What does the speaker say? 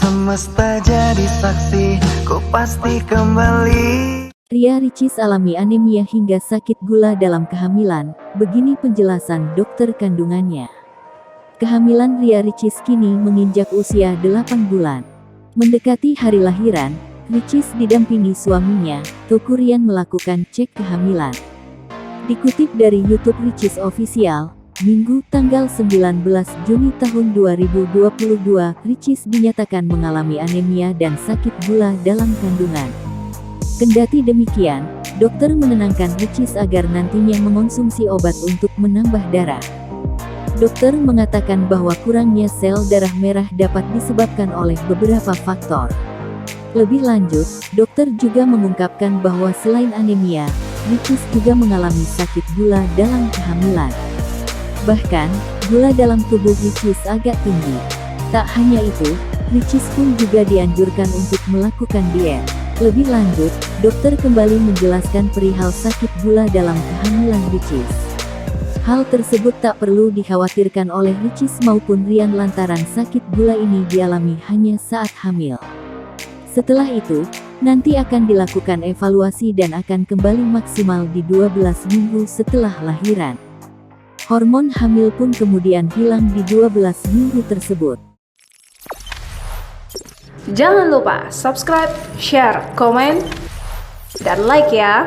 Semesta jadi saksi, ku pasti kembali. Ria Ricis alami anemia hingga sakit gula dalam kehamilan, begini penjelasan dokter kandungannya. Kehamilan Ria Ricis kini menginjak usia 8 bulan. Mendekati hari lahiran, Ricis didampingi suaminya, Teuku Ryan melakukan cek kehamilan. Dikutip dari YouTube Ricis Official, Minggu tanggal 19 Juni tahun 2022, Ricis dinyatakan mengalami anemia dan sakit gula dalam kandungan. Kendati demikian, dokter menenangkan Ricis agar nantinya mengonsumsi obat untuk menambah darah. Dokter mengatakan bahwa kurangnya sel darah merah dapat disebabkan oleh beberapa faktor. Lebih lanjut, dokter juga mengungkapkan bahwa selain anemia, Ricis juga mengalami sakit gula dalam kehamilan. Bahkan, gula dalam tubuh Ricis agak tinggi. Tak hanya itu, Ricis pun juga dianjurkan untuk melakukan diet. Lebih lanjut, dokter kembali menjelaskan perihal sakit gula dalam kehamilan Ricis. Hal tersebut tak perlu dikhawatirkan oleh Ricis maupun Ryan lantaran sakit gula ini dialami hanya saat hamil. Setelah itu, nanti akan dilakukan evaluasi dan akan kembali maksimal di 12 minggu setelah lahiran. Hormon hamil pun kemudian hilang di 12 minggu tersebut. Jangan lupa subscribe, share, komen, dan like ya!